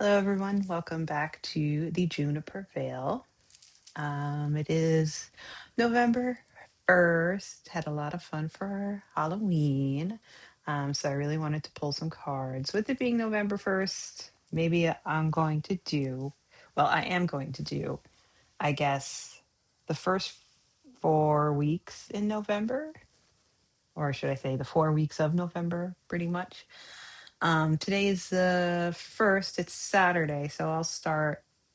Hello, everyone. Welcome back to the Juniper Vale. It is November 1st. Had a lot of fun for Halloween. So I really wanted to pull some cards. With it being November 1st, maybe I am going to do, I guess, the first 4 weeks in November, or should I say the 4 weeks of November, pretty much. Today is the first, it's Saturday, so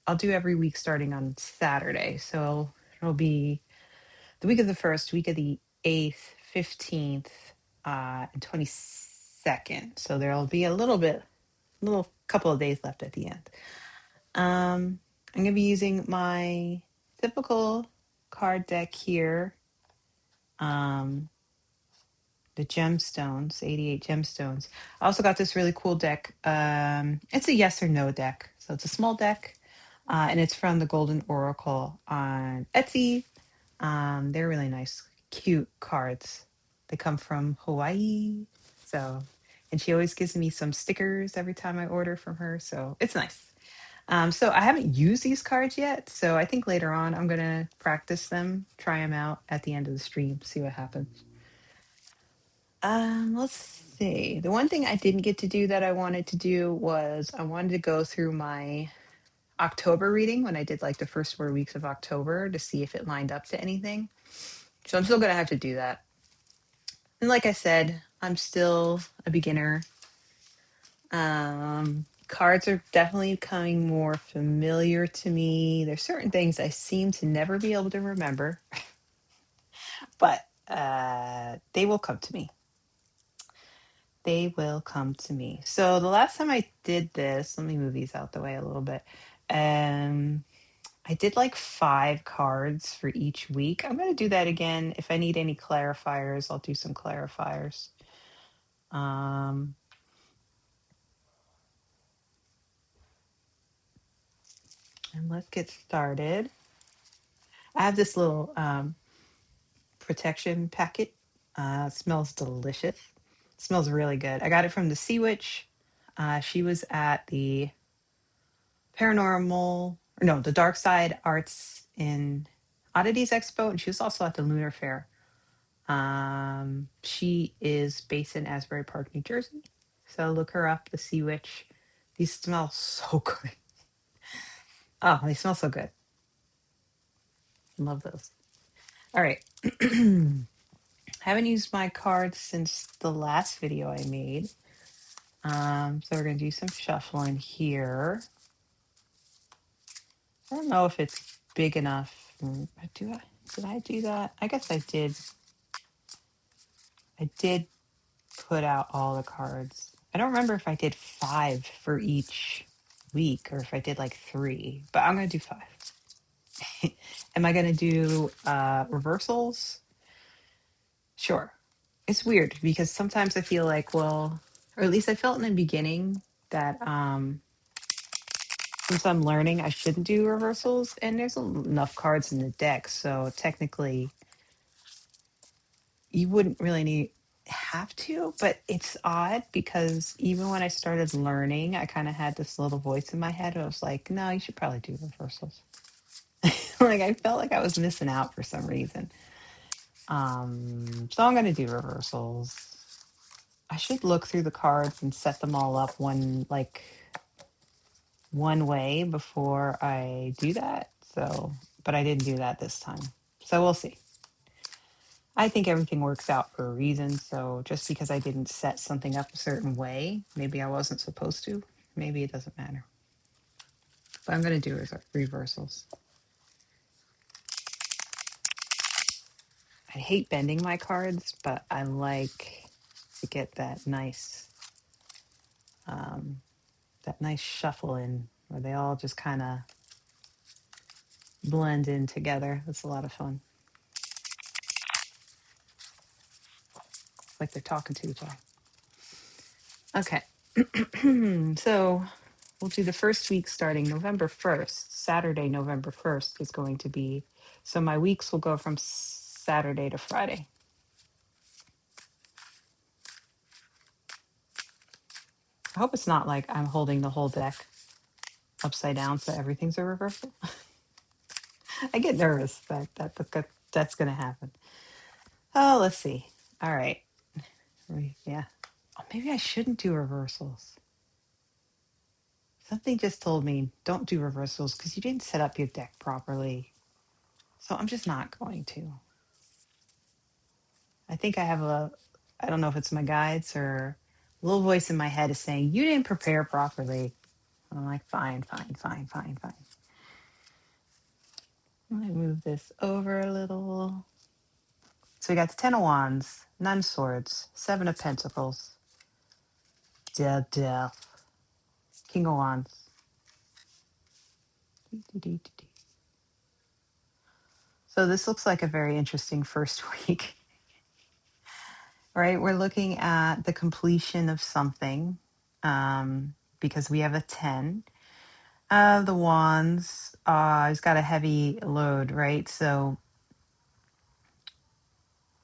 I'll do every week starting on Saturday. So it'll be the week of the first, week of the 8th, 15th, and 22nd. So there'll be little couple of days left at the end. I'm going to be using my typical card deck here. Um, the gemstones, 88 gemstones. I also got this really cool deck. It's a yes or no deck. So it's a small deck, and it's from the Golden Oracle on Etsy. They're really nice, cute cards. They come from Hawaii. So, and she always gives me some stickers every time I order from her. So it's nice. So I haven't used these cards yet. So I think later on I'm going to practice them, try them out at the end of the stream, see what happens. Let's see. The one thing I didn't get to do that I wanted to do was I wanted to go through my October reading when I did like the first 4 weeks of October to see if it lined up to anything. So I'm still gonna have to do that. And like I said, I'm still a beginner. Cards are definitely becoming more familiar to me. There's certain things I seem to never be able to remember, but they will come to me. They will come to me. So the last time I did this, let me move these out the way a little bit. Um, I did like 5 cards for each week. I'm going to do that again. If I need any clarifiers, I'll do some clarifiers. Um, and let's get started. I have this little protection packet. Smells delicious. Smells really good. I got it from the Sea Witch. She was at the paranormal, or no, the Dark Side Arts in Oddities Expo, and she was also at the Lunar Fair. She is based in Asbury Park, New Jersey. So look her up, the Sea Witch. These smell so good. Oh, they smell so good. Love those. All right. Haven't used my cards since the last video I made. So we're gonna do some shuffling here. I don't know if it's big enough. Did I do that? I guess I did. I did put out all the cards. I don't remember if I did 5 for each week or if I did like 3, but I'm going to do 5. Am I going to do reversals? Sure. It's weird because sometimes I feel like, well, or at least I felt in the beginning that since I'm learning, I shouldn't do reversals. And there's enough cards in the deck. So technically, you wouldn't really have to, but it's odd because even when I started learning, I kind of had this little voice in my head. I was like, no, you should probably do reversals. Like I felt like I was missing out for some reason. So I'm going to do reversals. I should look through the cards and set them all up one way before I do that. So, but I didn't do that this time. So we'll see. I think everything works out for a reason. So just because I didn't set something up a certain way, maybe I wasn't supposed to, maybe it doesn't matter. But I'm going to do reversals. I hate bending my cards, but I like to get that nice shuffle in where they all just kind of blend in together. That's a lot of fun. It's like they're talking to each other. Okay. So we'll do the first week starting November 1st. Saturday, November 1st is going to be, so my weeks will go from Saturday to Friday. I hope it's not like I'm holding the whole deck. upside down, so everything's a reversal. I get nervous that's going to happen. Oh, let's see. All right. Yeah. Oh, maybe I shouldn't do reversals. Something just told me don't do reversals because you didn't set up your deck properly. So I'm just not going to. I think I have I don't know if it's my guides or a little voice in my head is saying, you didn't prepare properly. And I'm like, fine, fine, fine, fine, fine. Let me move this over a little. So we got the Ten of Wands, Nine of Swords, Seven of Pentacles, Death, King of Wands. So this looks like a very interesting first week, right? We're looking at the completion of something because we have a 10. The Wands, he's got a heavy load, right? So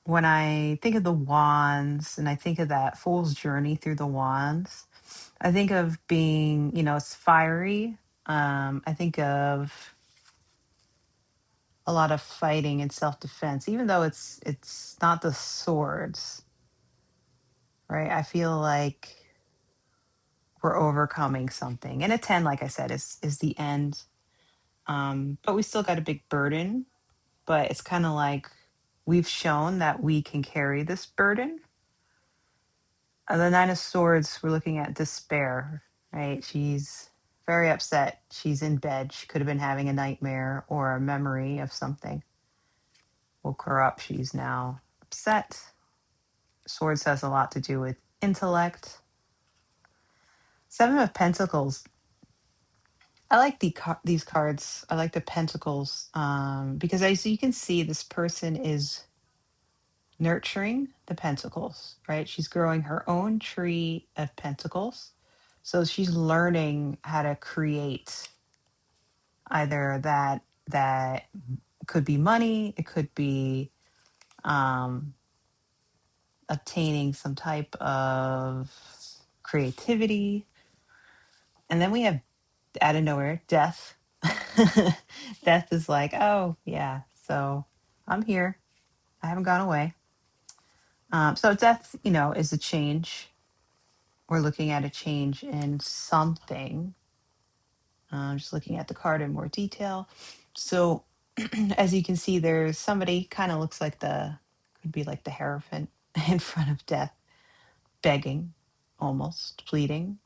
when I think of the Wands and I think of that Fool's journey through the Wands, I think of being, it's fiery. I think of a lot of fighting and self-defense, even though it's not the swords, right? I feel like we're overcoming something. And a 10, like I said, is the end. But we still got a big burden, but it's kind of like we've shown that we can carry this burden. The Nine of Swords, we're looking at despair, right? She's very upset. She's in bed. She could have been having a nightmare or a memory of something. Woke her up. She's now upset. Swords has a lot to do with intellect. Seven of Pentacles. I like these cards. I like the Pentacles because as you can see, this person is nurturing the Pentacles, right? She's growing her own tree of Pentacles. So she's learning how to create either that could be money, it could be um, obtaining some type of creativity. And then we have out of nowhere death. Death is like, oh yeah, so I'm here. I haven't gone away. So death, is a change. We're looking at a change in something. Just looking at the card in more detail. So as you can see, there's somebody kind of looks like could be like the Hierophant in front of death, begging, almost pleading.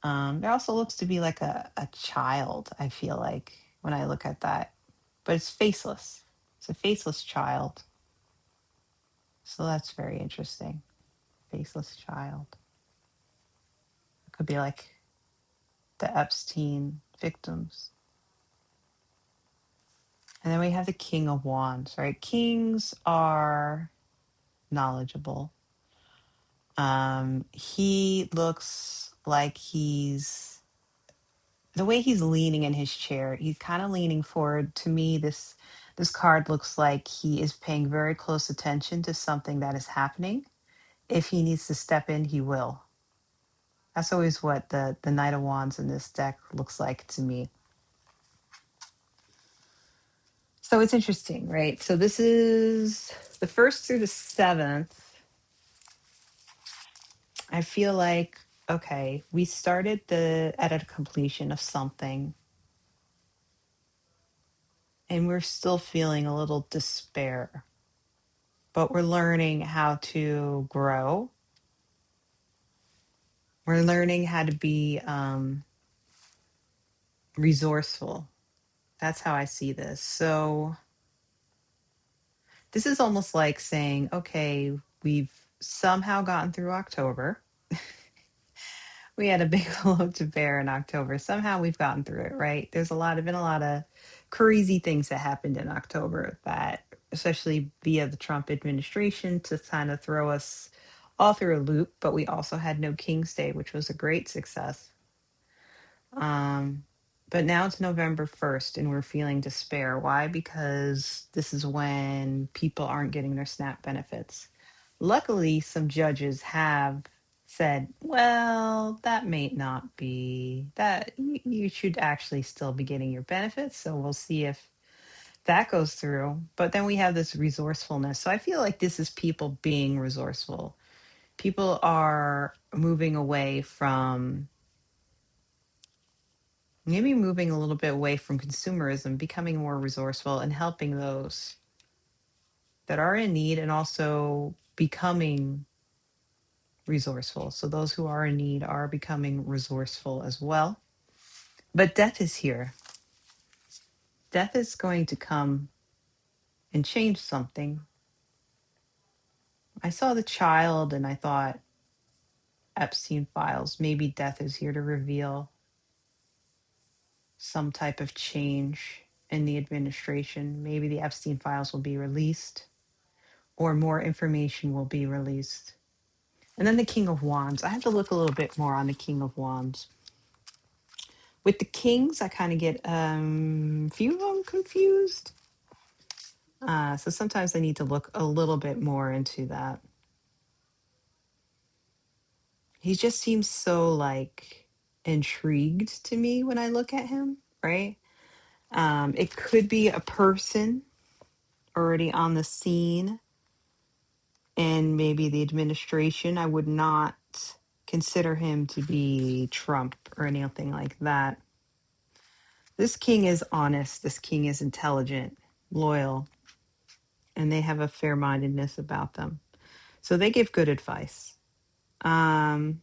There also looks to be like a child, I feel like, when I look at that, but it's faceless. It's a faceless child. So that's very interesting. Faceless child. It could be like the Epstein victims. And then we have the King of Wands, right? Kings are knowledgeable. He looks like the way he's leaning in his chair, he's kind of leaning forward. To me, this card looks like he is paying very close attention to something that is happening. If he needs to step in, he will. That's always what the Knight of Wands in this deck looks like to me. So it's interesting, right? So this is the 1st through the 7th. I feel like, okay, we started at a completion of something, and we're still feeling a little despair, but we're learning how to grow. We're learning how to be resourceful. That's how I see this. So this is almost like saying, okay, we've somehow gotten through October. We had a big load to bear in October. Somehow we've gotten through it, right? There's been a lot of crazy things that happened in October that, especially via the Trump administration, to kind of throw us all through a loop. But we also had no King's Day, which was a great success. But now it's November 1st and we're feeling despair. Why? Because this is when people aren't getting their SNAP benefits. Luckily, some judges have said, well, that may not be that you should actually still be getting your benefits. So we'll see if that goes through. But then we have this resourcefulness. So I feel like this is people being resourceful. People are moving away from maybe moving a little bit away from consumerism, becoming more resourceful and helping those that are in need and also becoming resourceful. So those who are in need are becoming resourceful as well. But death is here. Death is going to come and change something. I saw the child and I thought Epstein files. Maybe death is here to reveal some type of change in the administration. Maybe the Epstein files will be released or more information will be released. And then the King of Wands. I have to look a little bit more on the King of Wands. With the kings, I kind of get few of them confused. So sometimes I need to look a little bit more into that. He just seems so like intrigued to me when I look at him, right? It could be a person already on the scene and maybe the administration. I would not consider him to be Trump or anything like that. This king is honest. This king is intelligent, loyal, and they have a fair mindedness about them. So they give good advice. Um,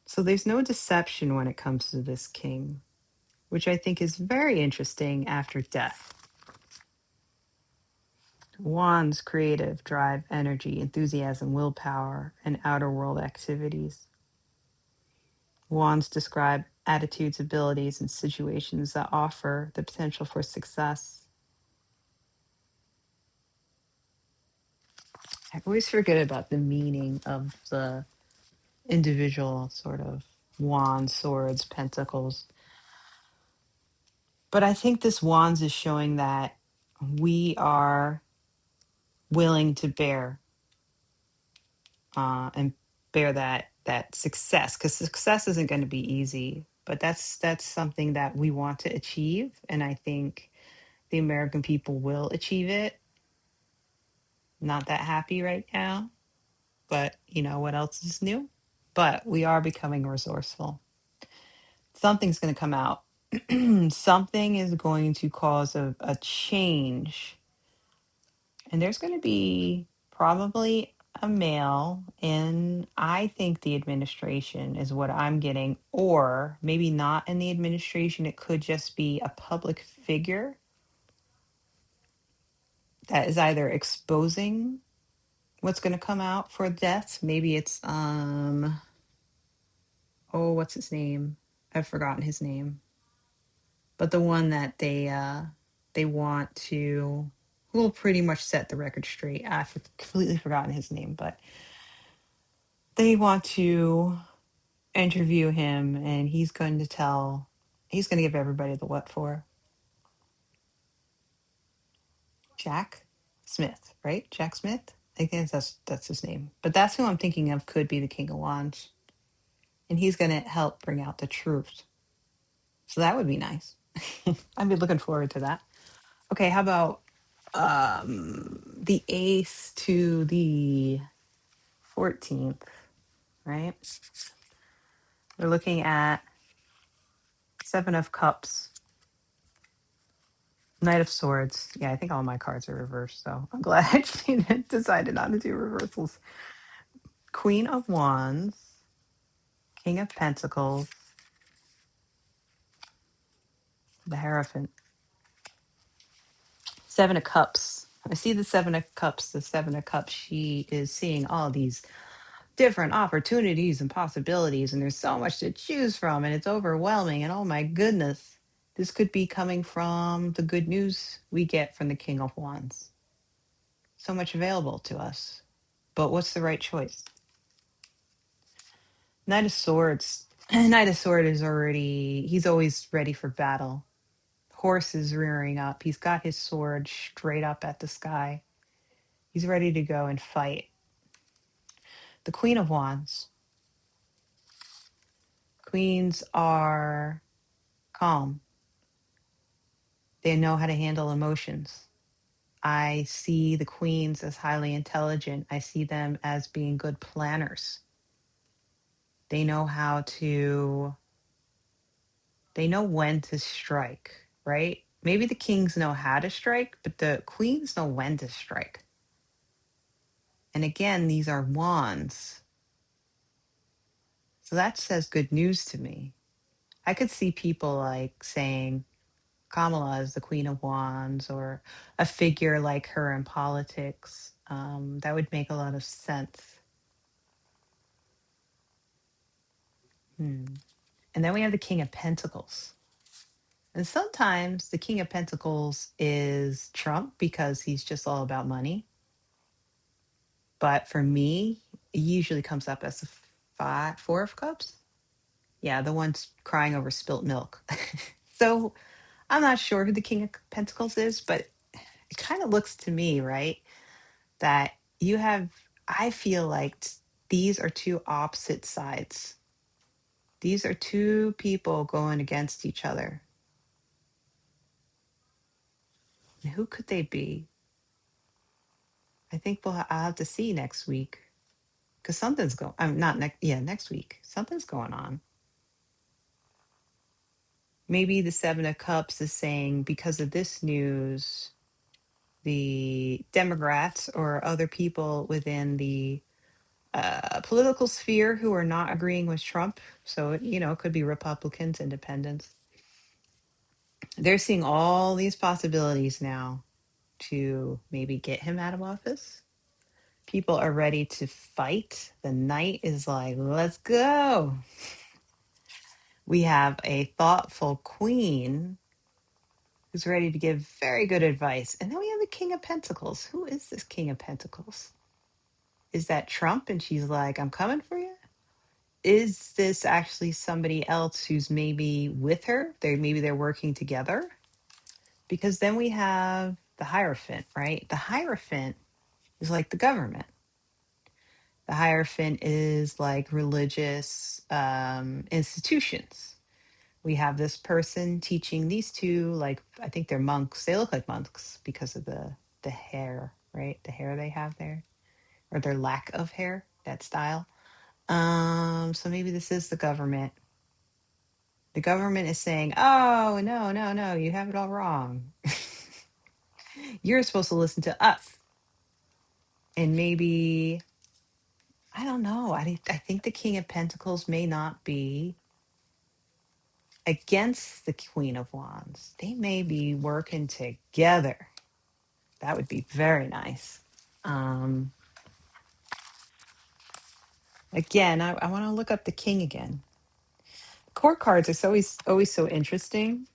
so there's no deception when it comes to this king, which I think is very interesting after death. Wands, creative, drive, energy, enthusiasm, willpower, and outer world activities. Wands describe attitudes, abilities, and situations that offer the potential for success. I always forget about the meaning of the individual sort of wands, swords, pentacles. But I think this wands is showing that we are willing to bear and bear that success, because success isn't going to be easy, but that's something that we want to achieve, and I think the American people will achieve it. Not that happy right now, but you know what else is new? But we are becoming resourceful. Something's going to come out. Something is going to cause a change. And there's going to be probably a male in, I think, the administration is what I'm getting, or maybe not in the administration. It could just be a public figure that is either exposing what's going to come out for deaths. Maybe it's, oh, what's his name? I've forgotten his name. But the one that they want to, who will pretty much set the record straight. I've completely forgotten his name, but they want to interview him, and he's going to give everybody the what for. Jack Smith, right? Jack Smith. I think that's his name. But that's who I'm thinking of could be the King of Wands, and he's going to help bring out the truth. So that would be nice. I'd be looking forward to that. Okay, how about the 8th to the 14th, right? We're looking at 7 of Cups, Knight of Swords. Yeah, I think all my cards are reversed, so I'm glad I decided not to do reversals. Queen of Wands, King of Pentacles, the Hierophant, 7 of Cups. I see the 7 of Cups. The 7 of Cups, she is seeing all these different opportunities and possibilities, and there's so much to choose from, and it's overwhelming. And oh my goodness, this could be coming from the good news we get from the King of Wands. So much available to us, but what's the right choice? Knight of Swords. Knight of Sword is he's always ready for battle. Horse is rearing up. He's got his sword straight up at the sky. He's ready to go and fight. The Queen of Wands. Queens are calm. They know how to handle emotions. I see the queens as highly intelligent. I see them as being good planners. They know how to, they know when to strike, right? Maybe the kings know how to strike, but the queens know when to strike. And again, these are wands. So that says good news to me. I could see people like saying Kamala is the Queen of Wands or a figure like her in politics. That would make a lot of sense. Hmm. And then we have the King of Pentacles. And sometimes the King of Pentacles is Trump because he's just all about money. But for me, it usually comes up as the four of cups. Yeah, the one's crying over spilt milk. So I'm not sure who the King of Pentacles is, but it kind of looks to me, right, that you have, I feel like these are two opposite sides. These are two people going against each other. And who could they be? I think I'll have to see next week because something's going. I'm not next. Yeah, next week something's going on. Maybe the Seven of Cups is saying because of this news, the Democrats or other people within the political sphere who are not agreeing with Trump. So it could be Republicans, Independents. They're seeing all these possibilities now to maybe get him out of office. People are ready to fight. The knight is like, let's go. We have a thoughtful queen who's ready to give very good advice. And then we have the King of Pentacles. Who is this King of Pentacles? Is that Trump? And she's like, I'm coming for you. Is this actually somebody else who's maybe with her? Maybe they're working together. Because then we have the Hierophant, right? The Hierophant is like the government. The Hierophant is like religious institutions. We have this person teaching these two, like I think they're monks. They look like monks because of the hair, right? The hair they have there, or their lack of hair, that style. So maybe this is the government. The government is saying, "Oh no, no, no! You have it all wrong. You're supposed to listen to us." And maybe I don't know. I think the King of Pentacles may not be against the Queen of Wands. They may be working together. That would be very nice. Um, Again, I want to look up the king again. Court cards are always so interesting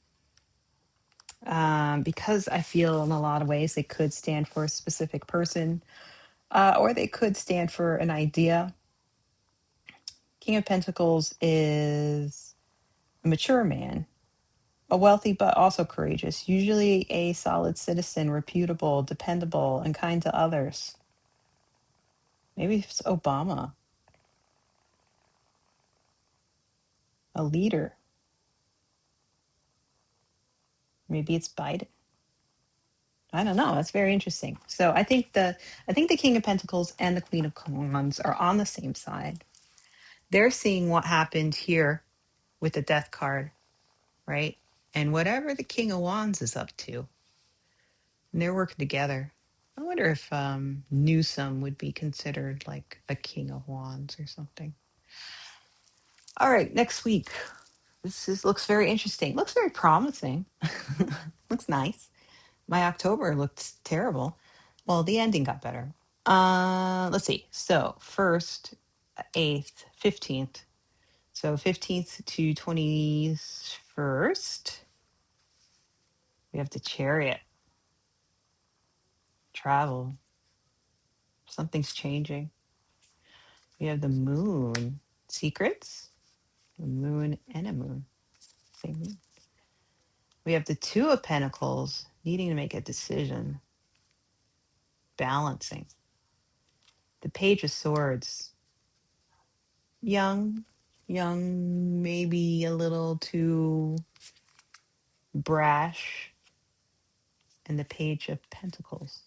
because I feel in a lot of ways they could stand for a specific person or they could stand for an idea. King of Pentacles is a mature man, a wealthy but also courageous, usually a solid citizen, reputable, dependable, and kind to others. Maybe it's Obama, a leader. Maybe it's Biden. I don't know. That's very interesting. So I think the King of Pentacles and the Queen of Wands are on the same side. They're seeing what happened here with the Death card, right? And whatever the King of Wands is up to, and they're working together. I wonder if Newsom would be considered like a King of Wands or something. All right, next week. Looks very interesting. Looks very promising. Looks nice. My October looked terrible. Well, the ending got better. Let's see. So first, 8th, 15th. So 15th to 21st, we have the Chariot. Travel. Something's changing. We have the Moon. Secrets. A moon and a moon. Same moon. We have the Two of Pentacles, needing to make a decision. Balancing. The Page of Swords. young, young, maybe a little too brash, and the Page of Pentacles.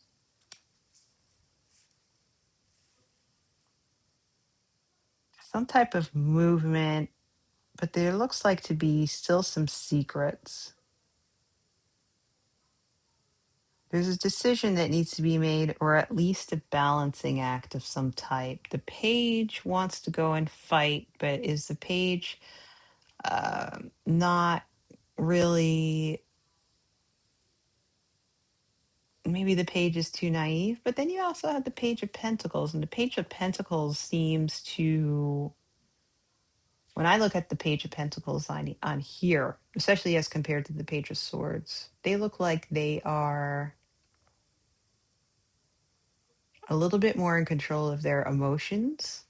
Some type of movement, but there looks like to be still some secrets. There's a decision that needs to be made, or at least a balancing act of some type. The page wants to go and fight, but is the page not really? Maybe the page is too naive, but then you also have the Page of Pentacles, and the Page of Pentacles seems to, when I look at the Page of Pentacles on here, especially as compared to the Page of Swords, they look like they are a little bit more in control of their emotions,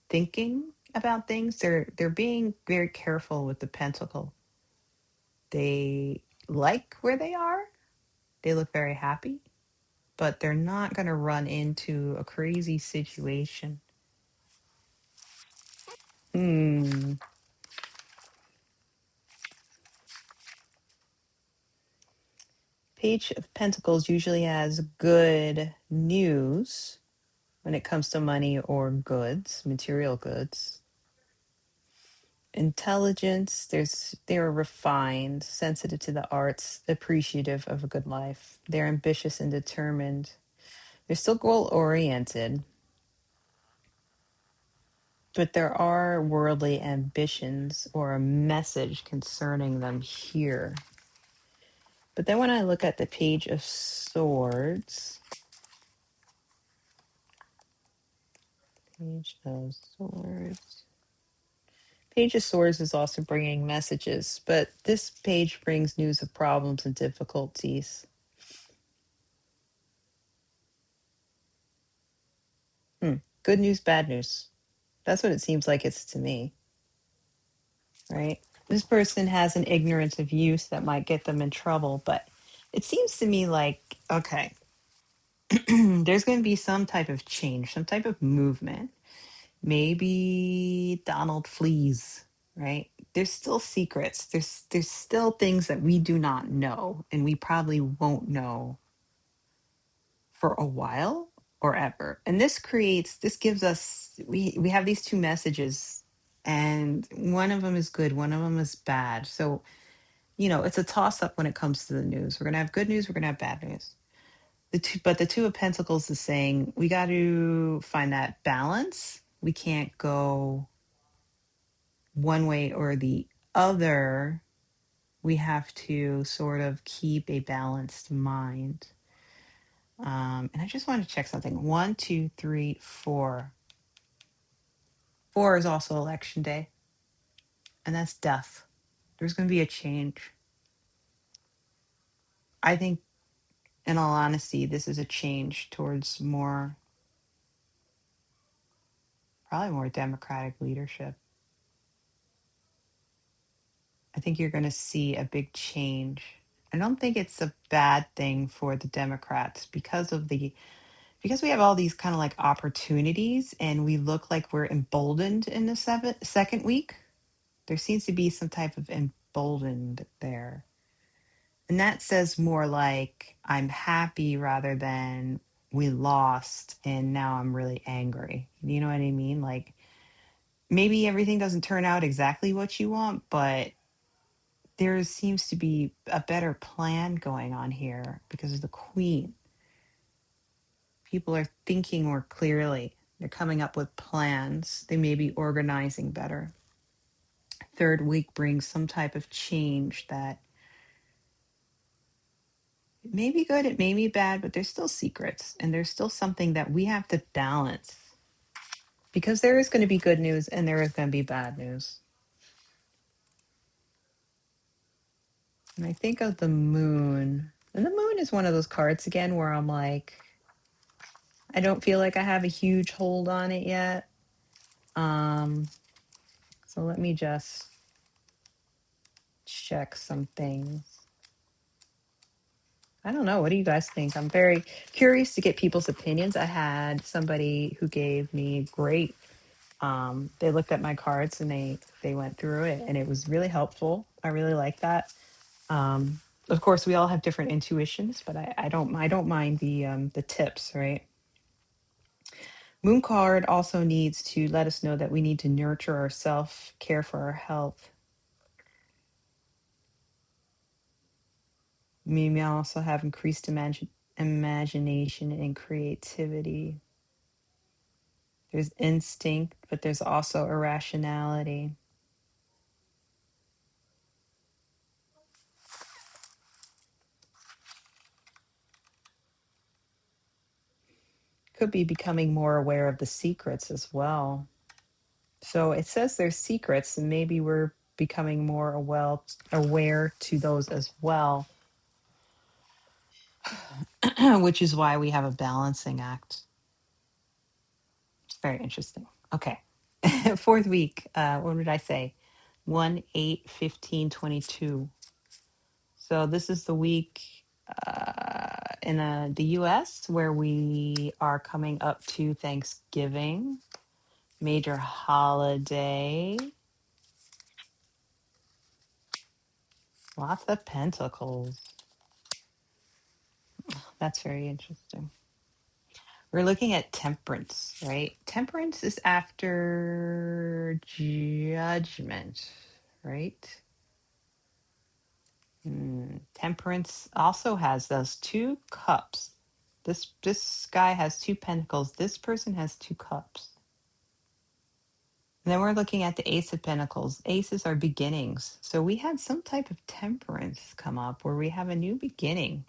thinking about things. They're being very careful with the pentacle. They like where they are. They look very happy, but they're not going to run into a crazy situation. Hmm. Page of Pentacles usually has good news when it comes to money or goods, material goods. Intelligence, they're refined, sensitive to the arts, appreciative of a good life. They're ambitious and determined. They're still goal oriented, but there are worldly ambitions or a message concerning them here. But then when I look at the Page of Swords, Page of Swords. Page of Swords is also bringing messages, but this page brings news of problems and difficulties. Good news, bad news. That's what it seems like it's to me, right? This person has an ignorance of use that might get them in trouble, but it seems to me like, okay, there's going to be some type of change, some type of movement. Maybe Donald flees, right? There's still secrets. There's still things that we do not know, and we probably won't know for a while or ever. And this gives us, we have these two messages, and one of them is good, one of them is bad. So, it's a toss up when it comes to the news. We're going to have good news, we're going to have bad news. But the Two of Pentacles is saying we got to find that balance. We can't go one way or the other. We have to sort of keep a balanced mind. And I just want to check something. 1, 2, 3, 4. 4 is also election day, and that's death. There's going to be a change. I think, in all honesty, this is a change towards probably more democratic leadership. I think you're going to see a big change. I don't think it's a bad thing for the Democrats because we have all these kind of like opportunities and we look like we're emboldened in the second week. There seems to be some type of emboldened there. And that says more like I'm happy rather than we lost and now I'm really angry. You know what I mean? Like maybe everything doesn't turn out exactly what you want, but there seems to be a better plan going on here because of the queen. People are thinking more clearly. They're coming up with plans. They may be organizing better. Third week brings some type of change that it may be good, it may be bad, but there's still secrets and there's still something that we have to balance because there is going to be good news and there is going to be bad news. And I think of the moon, and the moon is one of those cards again where I'm like, I don't feel like I have a huge hold on it yet. So let me just check some things. I don't know. What do you guys think? I'm very curious to get people's opinions. I had somebody who gave me great They looked at my cards and they went through it, and it was really helpful. I really like that. Um, of course, we all have different intuitions, but I don't mind the tips, right? Moon card also needs to let us know that we need to nurture ourselves, care for our health. We may also have increased imagination and creativity. There's instinct, but there's also irrationality. Could be becoming more aware of the secrets as well. So it says there's secrets, and maybe we're becoming more aware to those as well, which is why we have a balancing act. It's very interesting. Okay. Fourth week. What did I say? 1, 8, 15, 22. So this is the week in the US where we are coming up to Thanksgiving, major holiday. Lots of pentacles. That's very interesting. We're looking at temperance, right? Temperance is after judgment, right? Temperance also has those two cups. This guy has two pentacles. This person has two cups. And then we're looking at the Ace of Pentacles. Aces are beginnings. So we had some type of temperance come up where we have a new beginning.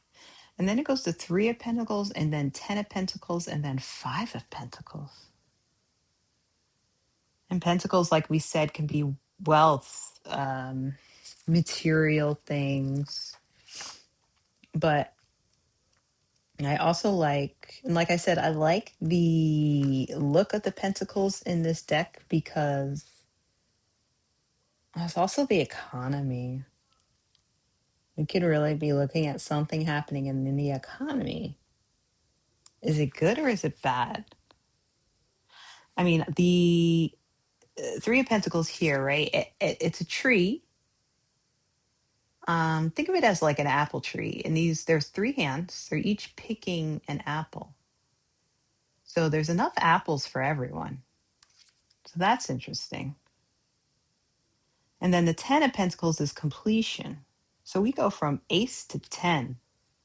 And then it goes to Three of Pentacles, and then Ten of Pentacles, and then Five of Pentacles. And Pentacles, like we said, can be wealth, material things. But I also like, and like I said, I like the look of the Pentacles in this deck because it's also the economy. We could really be looking at something happening in the economy. Is it good or is it bad? I mean, the Three of Pentacles here, right? It's a tree. Think of it as like an apple tree. And there's three hands. They're each picking an apple. So there's enough apples for everyone. So that's interesting. And then the Ten of Pentacles is completion. So we go from Ace to 10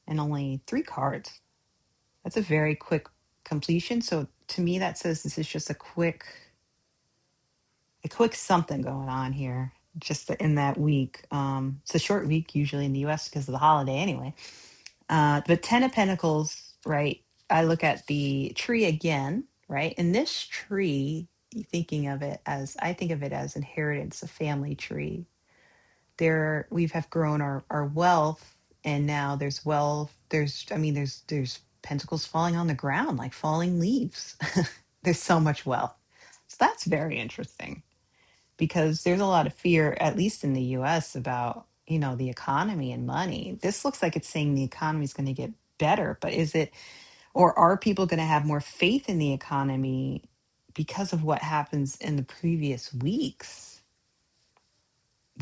and only three cards. That's a very quick completion. So to me, that says this is just a quick something going on here, just in that week. It's a short week usually in the US because of the holiday anyway. But Ten of Pentacles, right? I look at the tree again, right? And this tree, I think of it as inheritance, a family tree. We have grown our wealth, and now there's wealth. There's pentacles falling on the ground like falling leaves. There's so much wealth. So that's very interesting because there's a lot of fear, at least in the US, about, the economy and money. This looks like it's saying the economy is going to get better, but is it, or are people going to have more faith in the economy because of what happens in the previous weeks?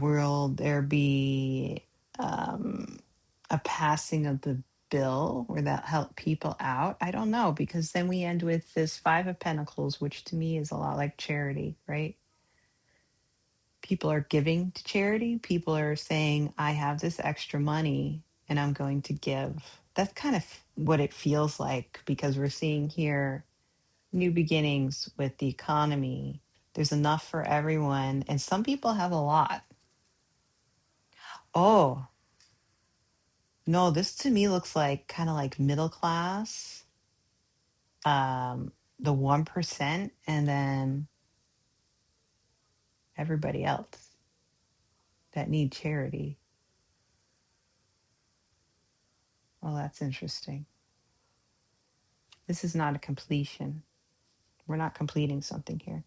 Will there be a passing of the bill where that help people out? I don't know, because then we end with this Five of Pentacles, which to me is a lot like charity, right? People are giving to charity. People are saying, I have this extra money and I'm going to give. That's kind of what it feels like because we're seeing here new beginnings with the economy. There's enough for everyone, and some people have a lot. Oh, no, this to me looks like kind of like middle class, the 1%, and then everybody else that need charity. Well, that's interesting. This is not a completion. We're not completing something here.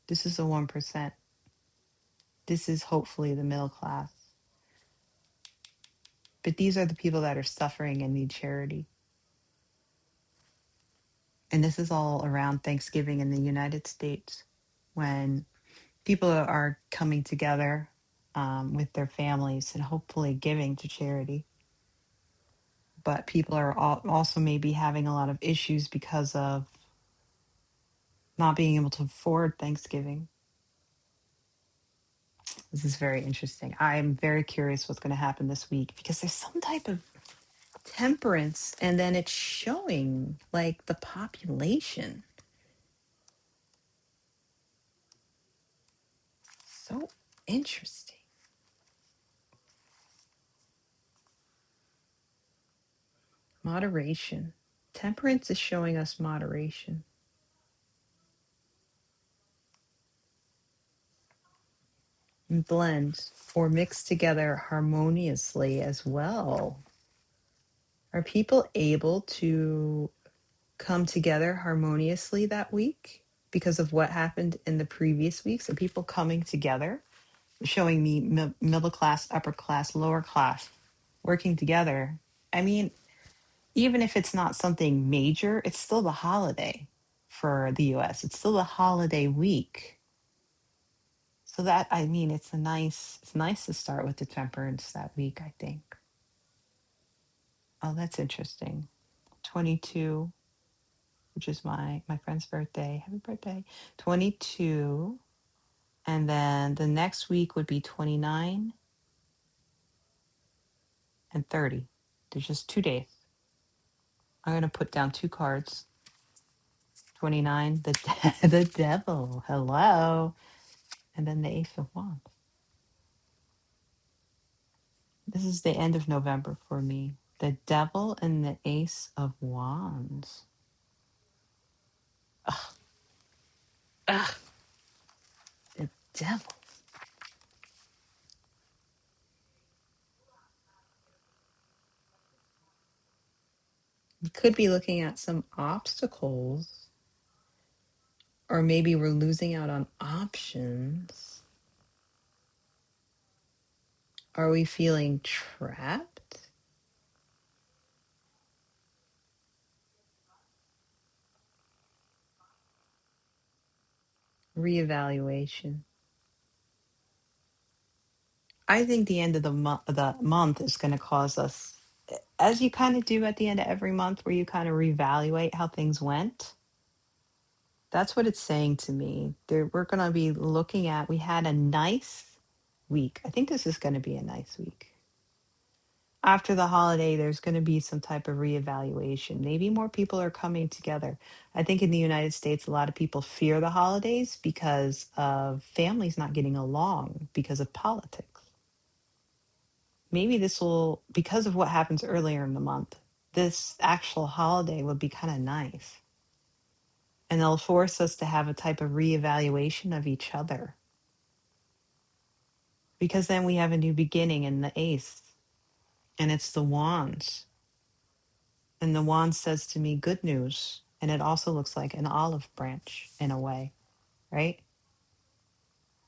This is the 1%. This is hopefully the middle class. But these are the people that are suffering and need charity. And this is all around Thanksgiving in the United States when people are coming together with their families and hopefully giving to charity. But people are also maybe having a lot of issues because of not being able to afford Thanksgiving. This is very interesting. I'm very curious what's going to happen this week because there's some type of temperance and then it's showing like the population. So interesting. Moderation. Temperance is showing us moderation. Blend or mix together harmoniously as well. Are people able to come together harmoniously that week because of what happened in the previous weeks? Are people coming together, showing me middle class, upper class, lower class, working together? I mean, even if it's not something major, it's still the holiday for the US. It's still a holiday week. So that I mean it's nice to start with the temperance that week, I think. Oh, that's interesting. 22, which is my friend's birthday. Happy birthday. 22. And then the next week would be 29 and 30. There's just 2 days. I'm going to put down two cards. 29, the devil. Hello. And then the Ace of Wands. This is the end of November for me. The devil and the Ace of Wands. Ugh, the devil. You could be looking at some obstacles, or maybe we're losing out on options. Are we feeling trapped? Reevaluation. I think the end of the month is going to cause us, as you kind of do at the end of every month, where you kind of reevaluate how things went. That's what it's saying to me. We're going to be looking at, we had a nice week. I think this is going to be a nice week. After the holiday, there's going to be some type of reevaluation. Maybe more people are coming together. I think in the United States, a lot of people fear the holidays because of families not getting along because of politics. Maybe this will, because of what happens earlier in the month, this actual holiday would be kind of nice. And they'll force us to have a type of reevaluation of each other. Because then we have a new beginning in the ace, and it's the wands. And the wand says to me, good news. And it also looks like an olive branch in a way, right?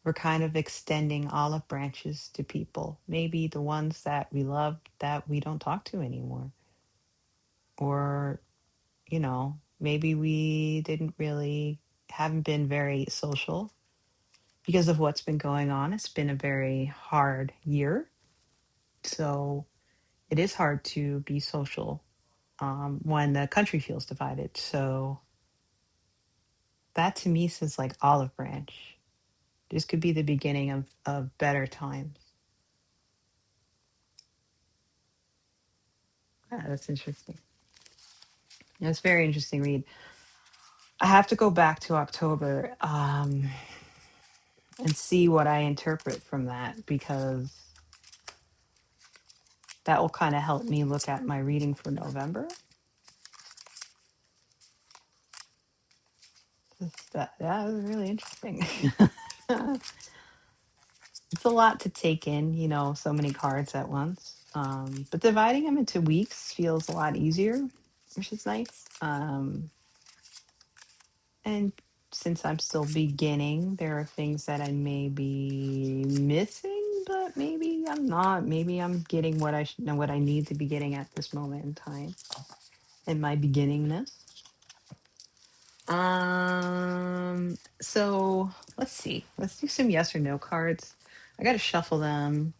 We're kind of extending olive branches to people, maybe the ones that we love that we don't talk to anymore. Or, maybe we didn't really, haven't been very social because of what's been going on. It's been a very hard year. So it is hard to be social when the country feels divided. So that to me says like olive branch. This could be the beginning of better times. Yeah, that's interesting. It's very interesting read. I have to go back to October and see what I interpret from that because that will kind of help me look at my reading for November. That was really interesting. It's a lot to take in, so many cards at once. But dividing them into weeks feels a lot easier, which is nice. And since I'm still beginning, there are things that I may be missing, but maybe I'm not. Maybe I'm getting what I know what I need to be getting at this moment in time in my beginningness. So let's see. Let's do some yes or no cards. I got to shuffle them.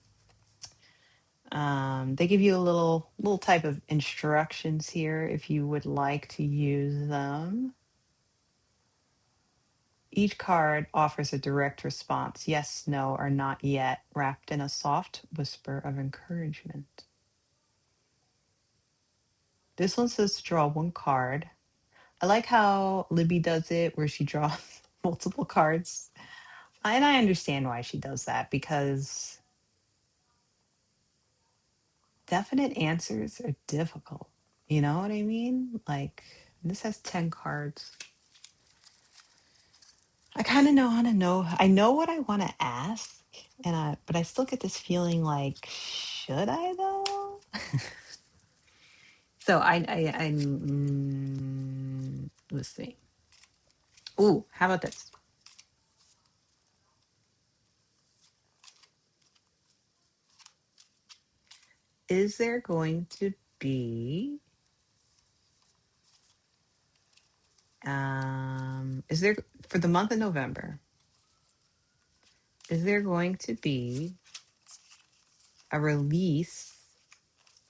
They give you a little type of instructions here if you would like to use them. Each card offers a direct response, yes, no, or not yet, wrapped in a soft whisper of encouragement. This one says to draw one card. I like how Libby does it, where she draws multiple cards. And I understand why she does that, because definite answers are difficult. You know what I mean? Like, this has 10 cards. I kind of know how to know. I know what I want to ask, but I still get this feeling like, should I though? So let's see. Ooh, how about this? Is there going to be, is there, for the month of November, is there going to be a release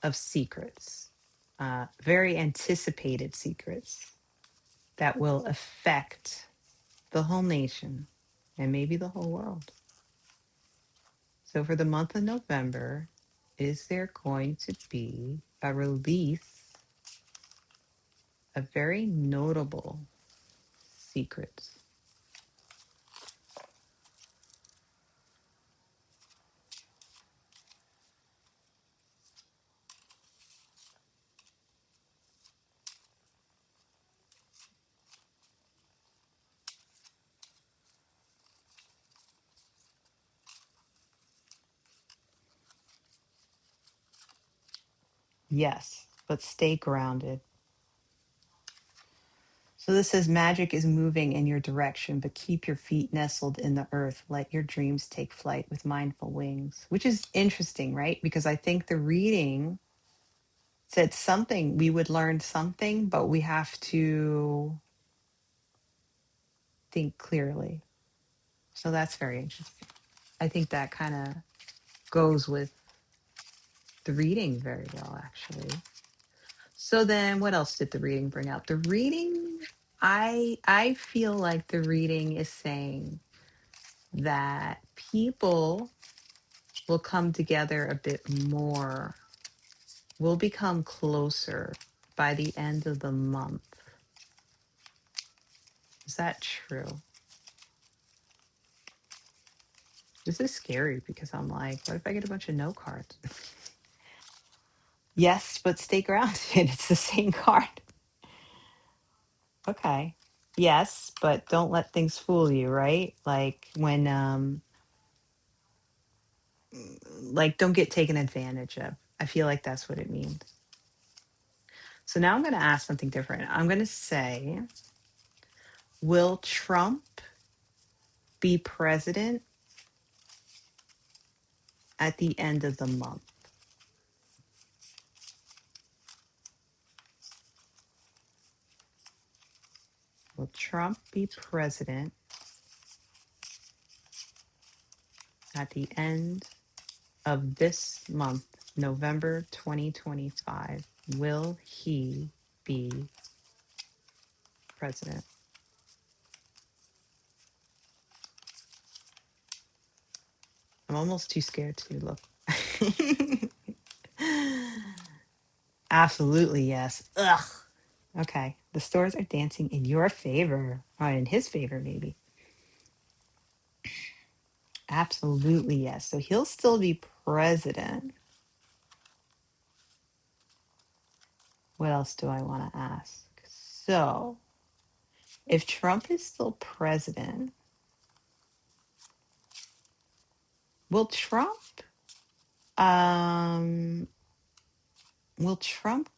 of secrets, very anticipated secrets that will affect the whole nation and maybe the whole world? So for the month of November, is there going to be a release of very notable secrets? Yes, but stay grounded. So this says magic is moving in your direction, but keep your feet nestled in the earth. Let your dreams take flight with mindful wings, which is interesting, right? Because I think the reading said something, we would learn something, but we have to think clearly. So that's very interesting. I think that kind of goes with the reading very well, actually. So then what else did the reading bring out? The reading, I feel like the reading is saying that people will come together a bit more. We'll become closer by the end of the month. Is that true? This is scary because I'm like, what if I get a bunch of no cards? Yes, but stay grounded. It's the same card. Okay. Yes, but don't let things fool you, right? Like when like don't get taken advantage of. I feel like that's what it means. So now I'm going to ask something different. I'm going to say, will Trump be president at the end of the month? Will Trump be president at the end of this month, November 2025? Will he be president? I'm almost too scared to look. Absolutely, yes. Ugh. Okay. The stores are dancing in your favor, or in his favor, maybe. Absolutely, yes. So he'll still be president. What else do I want to ask? So, if Trump is still president, will um Trump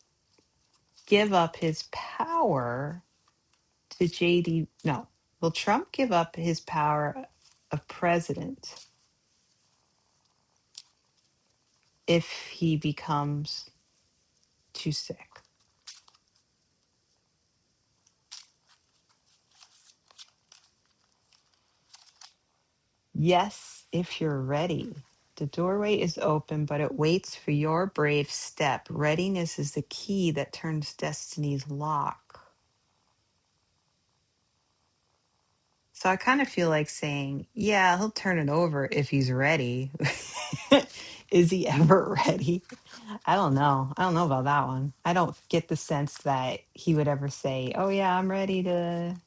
give up his power to JD? No. Will Trump give up his power of president if he becomes too sick? Yes, if you're ready. The doorway is open, but it waits for your brave step. Readiness is the key that turns destiny's lock. So I kind of feel like saying, yeah, he'll turn it over if he's ready. Is he ever ready? I don't know. I don't know about that one. I don't get the sense that he would ever say, oh, yeah, I'm ready to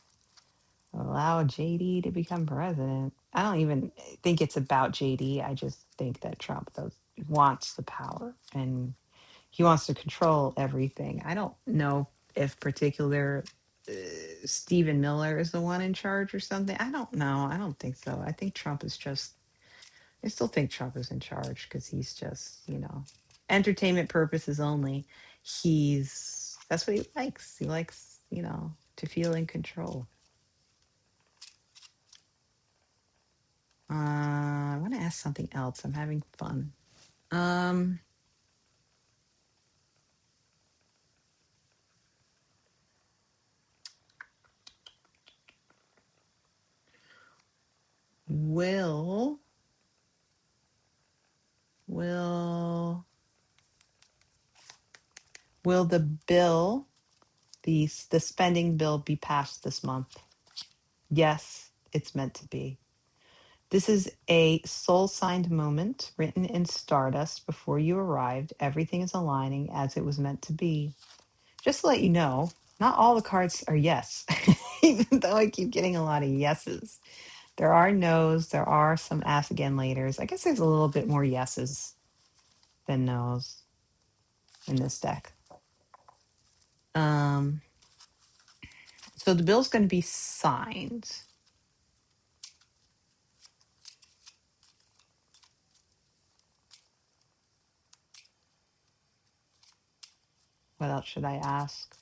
allow JD to become president. I don't even think it's about JD. I just think that Trump does wants the power and he wants to control everything. I don't know if particular uh, Stephen Miller is the one in charge or something. I don't know. I don't think so. I think Trump is just. I still think Trump is in charge because he's just, entertainment purposes only. That's what he likes. He likes, to feel in control. I want to ask something else. I'm having fun. Um, will will will the spending bill be passed this month? Yes, it's meant to be. This is a soul signed moment written in stardust before you arrived. Everything is aligning as it was meant to be. Just to let you know, not all the cards are yes, even though I keep getting a lot of yeses. There are no's, there are some ask again laters. I guess there's a little bit more yeses than no's in this deck. Um, so the bill's going to be signed. What else should I ask?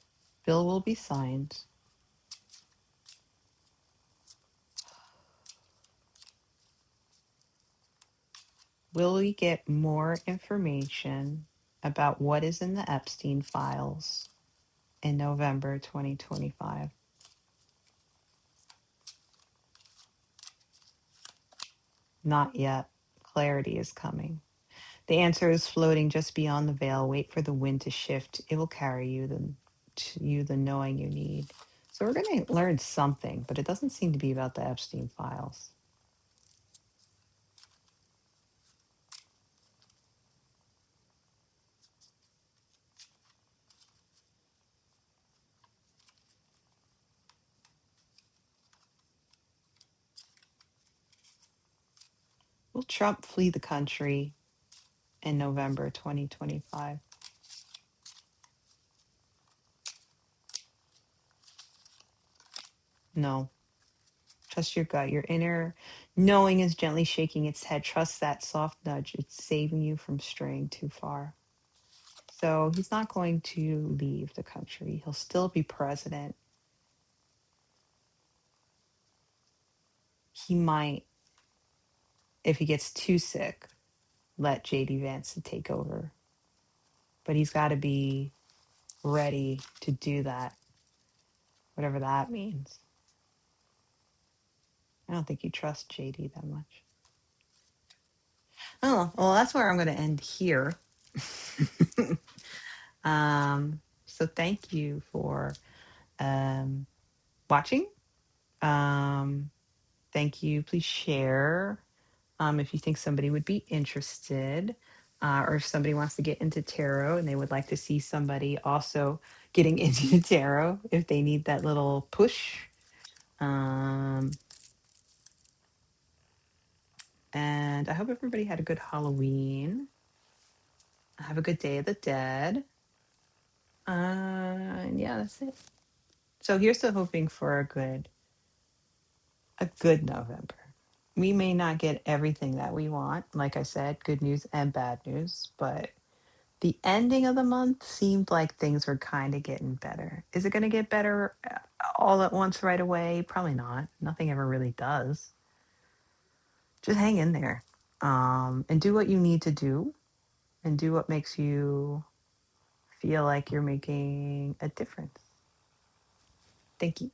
Bill will be signed. Will we get more information about what is in the Epstein files in November 2025? Not yet. Clarity is coming. The answer is floating just beyond the veil. Wait for the wind to shift. It will carry the knowing you need. So we're going to learn something, but it doesn't seem to be about the Epstein files. Will Trump flee the country in November 2025? No. Trust your gut. Your inner knowing is gently shaking its head. Trust that soft nudge. It's saving you from straying too far. So he's not going to leave the country. He'll still be president. He might, if he gets too sick, let JD Vance to take over. But he's got to be ready to do that, whatever that means. I don't think you trust JD that much. Oh, well, that's where I'm going to end here. So thank you for watching. Thank you. Please share if you think somebody would be interested, or if somebody wants to get into tarot and they would like to see somebody also getting into tarot if they need that little push. And I hope everybody had a good Halloween. Have a good Day of the Dead. And yeah, that's it. So here's to hoping for a good November. We may not get everything that we want, like I said, good news and bad news, but the ending of the month seemed like things were kind of getting better. Is it going to get better all at once right away? Probably not. Nothing ever really does. Just hang in there, and do what you need to do, and do what makes you feel like you're making a difference. Thank you.